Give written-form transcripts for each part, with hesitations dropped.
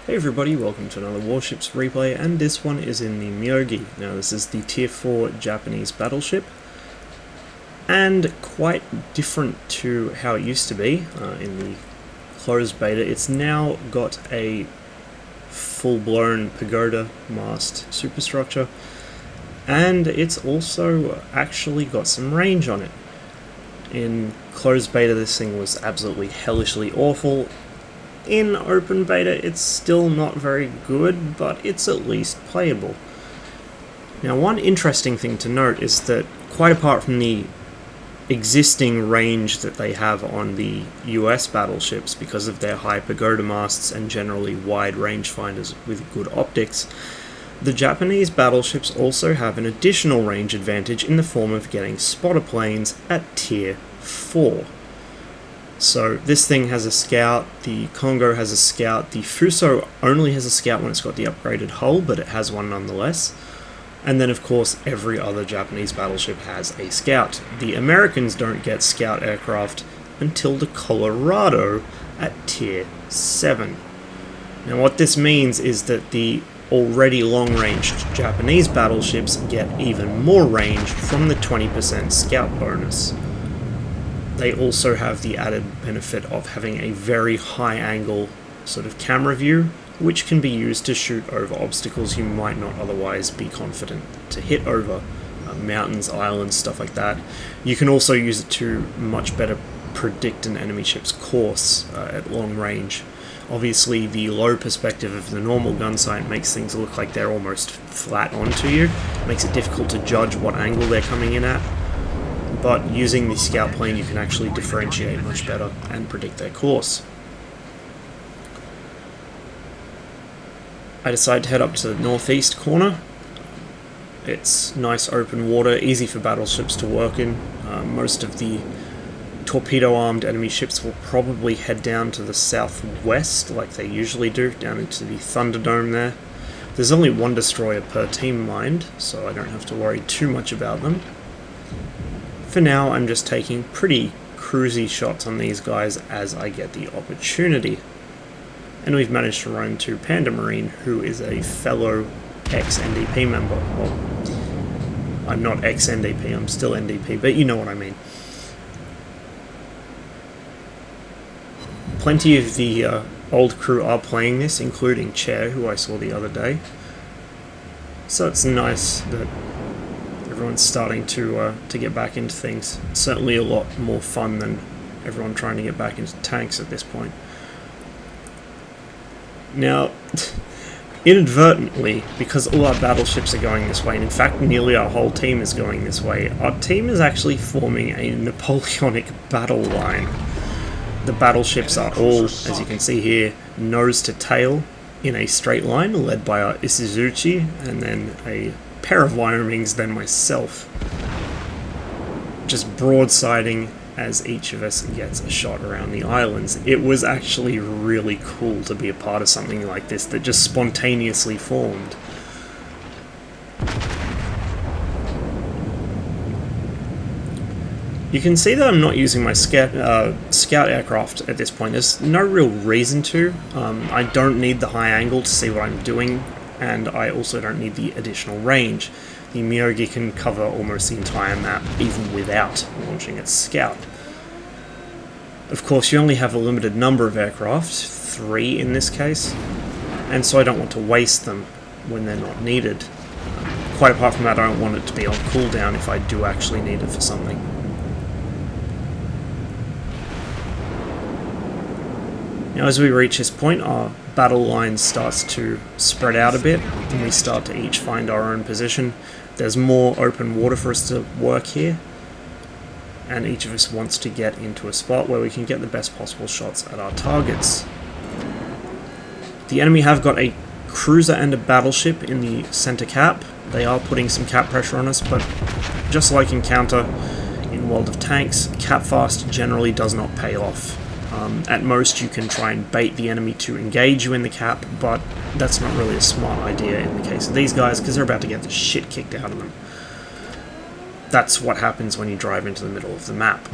Hey everybody, welcome to another Warships replay, and this one is in the Myogi. Now this is the Tier 4 Japanese battleship, and quite different to how it used to be in the closed beta. It's now got a full-blown pagoda mast superstructure, and it's also actually got some range on it. In closed beta this thing was absolutely hellishly awful. In open beta it's still not very good, but it's at least playable. Now one interesting thing to note is that quite apart from the existing range that they have on the US battleships because of their high pagoda masts and generally wide rangefinders with good optics, the Japanese battleships also have an additional range advantage in the form of getting spotter planes at Tier 4. So this thing has a scout, the Congo has a scout, the Fuso only has a scout when it's got the upgraded hull, but it has one nonetheless. And then of course every other Japanese battleship has a scout. The Americans don't get scout aircraft until the Colorado at Tier 7. Now what this means is that the already long-ranged Japanese battleships get even more range from the 20% scout bonus. They also have the added benefit of having a very high angle sort of camera view, which can be used to shoot over obstacles you might not otherwise be confident to hit over. Mountains, islands, stuff like that. You can also use it to much better predict an enemy ship's course at long range. Obviously the low perspective of the normal gun sight makes things look like they're almost flat onto you. It makes it difficult to judge what angle they're coming in at. But using the scout plane you can actually differentiate much better and predict their course. I decided to head up to the northeast corner. It's nice open water, easy for battleships to work in. Most of the torpedo-armed enemy ships will probably head down to the southwest like they usually do, down into the Thunderdome there. There's only one destroyer per team mind, so I don't have to worry too much about them. For now, I'm just taking pretty cruisy shots on these guys as I get the opportunity. And we've managed to run to Panda Marine, who is a fellow ex-NDP member. Well, I'm not ex-NDP, I'm still NDP, but you know what I mean. Plenty of the old crew are playing this, including Chair, who I saw the other day. So it's nice that everyone's starting to get back into things. Certainly a lot more fun than everyone trying to get back into tanks at this point. Now, inadvertently, because all our battleships are going this way, and in fact nearly our whole team is going this way, our team is actually forming a Napoleonic battle line. The battleships are all, as you can see here, nose to tail in a straight line, led by our Isuzuchi, and then a pair of Wyomings, then myself. Just broadsiding as each of us gets a shot around the islands. It was actually really cool to be a part of something like this that just spontaneously formed. You can see that I'm not using my scout aircraft at this point. There's no real reason to. I don't need the high angle to see what I'm doing, and I also don't need the additional range. The Myogi can cover almost the entire map even without launching its scout. Of course, you only have a limited number of aircraft, 3 in this case, and so I don't want to waste them when they're not needed. Quite apart from that, I don't want it to be on cooldown if I do actually need it for something. Now as we reach this point, our battle line starts to spread out a bit, and we start to each find our own position. There's more open water for us to work here, and each of us wants to get into a spot where we can get the best possible shots at our targets. The enemy have got a cruiser and a battleship in the center cap. They are putting some cap pressure on us, but just like in Counter, in World of Tanks, cap fast generally does not pay off. At most you can try and bait the enemy to engage you in the cap, but that's not really a smart idea in the case of these guys, because they're about to get the shit kicked out of them. That's what happens when you drive into the middle of the map.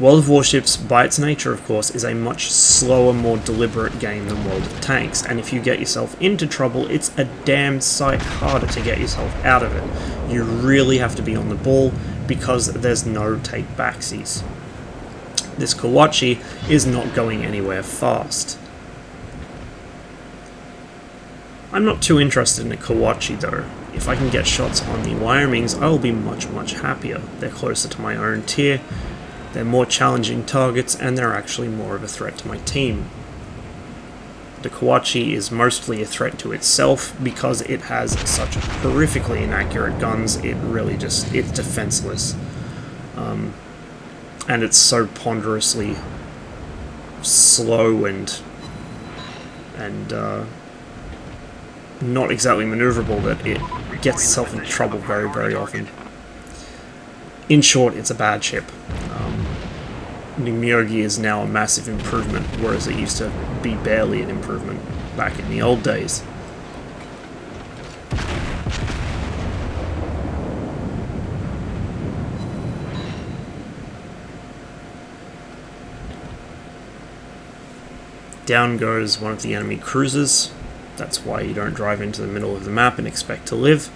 World of Warships, by its nature of course, is a much slower, more deliberate game than World of Tanks, and if you get yourself into trouble, it's a damn sight harder to get yourself out of it. You really have to be on the ball, because there's no take-backsies. This Kawachi is not going anywhere fast. I'm not too interested in a Kawachi though. If I can get shots on the Wyomings, I will be much, much happier. They're closer to my own tier, they're more challenging targets, and they're actually more of a threat to my team. The Kawachi is mostly a threat to itself because it has such horrifically inaccurate guns. It really just, it's defenseless. And it's so ponderously slow and not exactly maneuverable that it gets itself into trouble very, very often. In short, it's a bad ship. The Myogi is now a massive improvement, whereas it used to be barely an improvement back in the old days. Down goes one of the enemy cruisers. That's why you don't drive into the middle of the map and expect to live.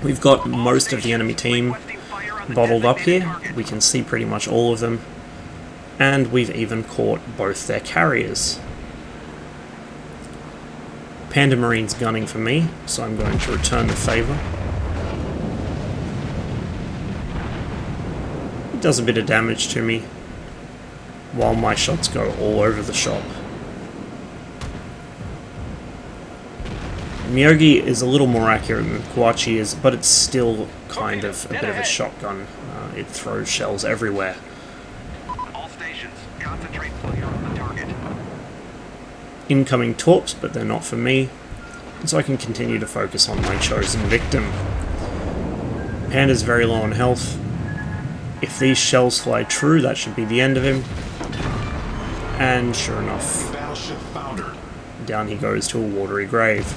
We've got most of the enemy team bottled up here. We can see pretty much all of them. And we've even caught both their carriers. Panda Marine's gunning for me, so I'm going to return the favour. It does a bit of damage to me, while my shots go all over the shop. Myogi is a little more accurate than Kawachi is, but it's still kind of a bit of a shotgun. It throws shells everywhere. All stations, concentrate fire on the target. Incoming torps, but they're not for me, so I can continue to focus on my chosen victim. Panda's very low on health. If these shells fly true, that should be the end of him. And sure enough, down he goes to a watery grave.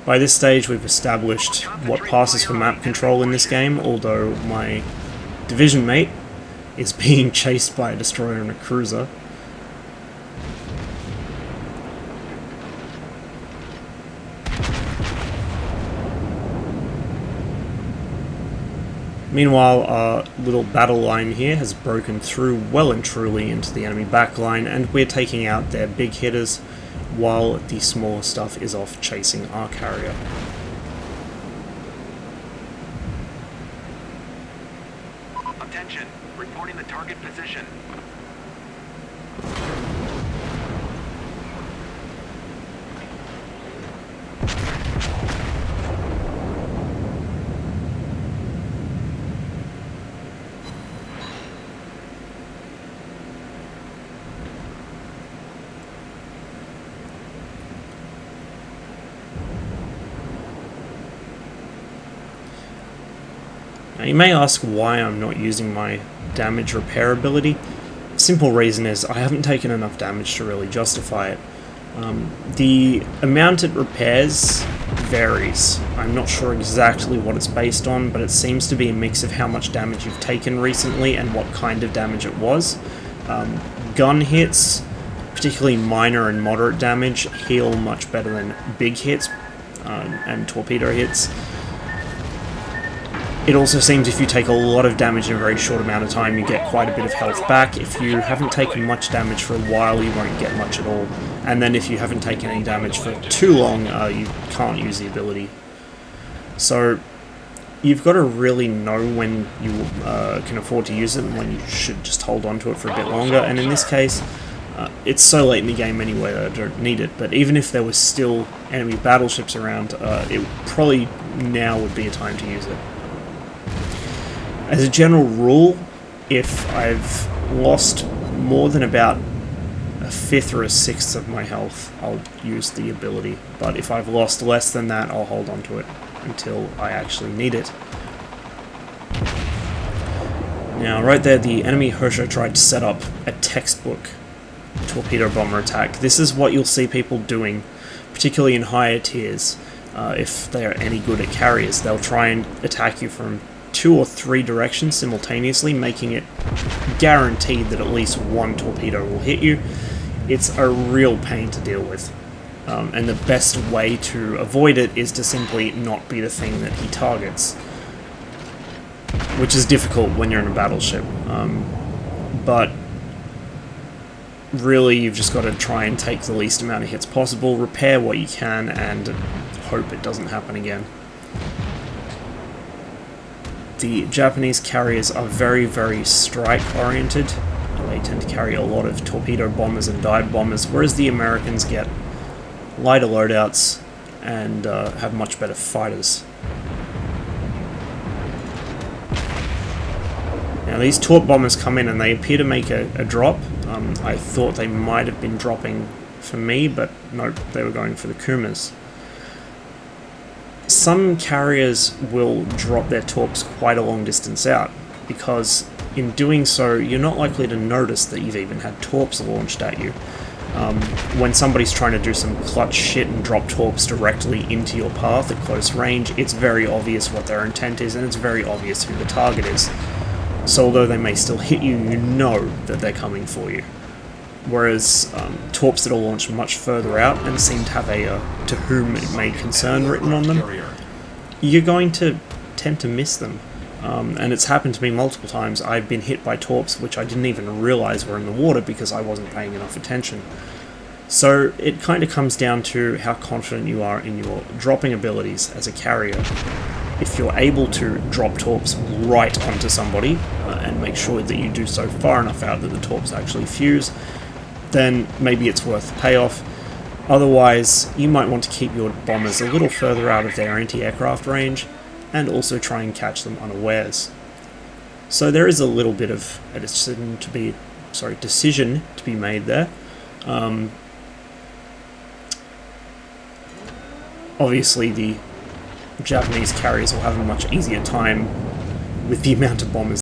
By this stage we've established what passes for map control in this game, although my division mate is being chased by a destroyer and a cruiser. Meanwhile, our little battle line here has broken through well and truly into the enemy backline, and we're taking out their big hitters while the smaller stuff is off chasing our carrier. Attention, reporting the target position. Now you may ask why I'm not using my damage repair ability. Simple reason is I haven't taken enough damage to really justify it. The amount it repairs varies. I'm not sure exactly what it's based on, but it seems to be a mix of how much damage you've taken recently and what kind of damage it was. Gun hits, particularly minor and moderate damage, heal much better than big hits and torpedo hits. It also seems if you take a lot of damage in a very short amount of time, you get quite a bit of health back. If you haven't taken much damage for a while, you won't get much at all. And then if you haven't taken any damage for too long, you can't use the ability. So you've got to really know when you can afford to use it and when you should just hold on to it for a bit longer. And in this case, it's so late in the game anyway that I don't need it. But even if there was still enemy battleships around, it probably now would be a time to use it. As a general rule, if I've lost more than about a fifth or a sixth of my health, I'll use the ability. But if I've lost less than that, I'll hold on to it until I actually need it. Now, right there, the enemy Hosho tried to set up a textbook torpedo bomber attack. This is what you'll see people doing, particularly in higher tiers. If they are any good at carriers, they'll try and attack you from 2 or 3 directions simultaneously, making it guaranteed that at least one torpedo will hit you. It's a real pain to deal with. And the best way to avoid it is to simply not be the thing that he targets, which is difficult when you're in a battleship. But really, you've just got to try and take the least amount of hits possible, repair what you can, and hope it doesn't happen again. The Japanese carriers are very, very strike-oriented. They tend to carry a lot of torpedo bombers and dive bombers, whereas the Americans get lighter loadouts and have much better fighters. Now these torp bombers come in and they appear to make a drop. I thought they might have been dropping for me, but nope, they were going for the Kumas. Some carriers will drop their torps quite a long distance out, because in doing so you're not likely to notice that you've even had torps launched at you. When somebody's trying to do some clutch shit and drop torps directly into your path at close range, it's very obvious what their intent is, and it's very obvious who the target is. So although they may still hit you, you know that they're coming for you. Whereas torps that are launched much further out and seem to have a "to whom it may concern" written on them, you're going to tend to miss them. And it's happened to me multiple times. I've been hit by torps which I didn't even realize were in the water because I wasn't paying enough attention. So it kind of comes down to how confident you are in your dropping abilities as a carrier. If you're able to drop torps right onto somebody and make sure that you do so far enough out that the torps actually fuse, then maybe it's worth the payoff. Otherwise, you might want to keep your bombers a little further out of their anti-aircraft range, and also try and catch them unawares. So there is a little bit of a decision to be made there. Obviously, the Japanese carriers will have a much easier time with the amount of bombers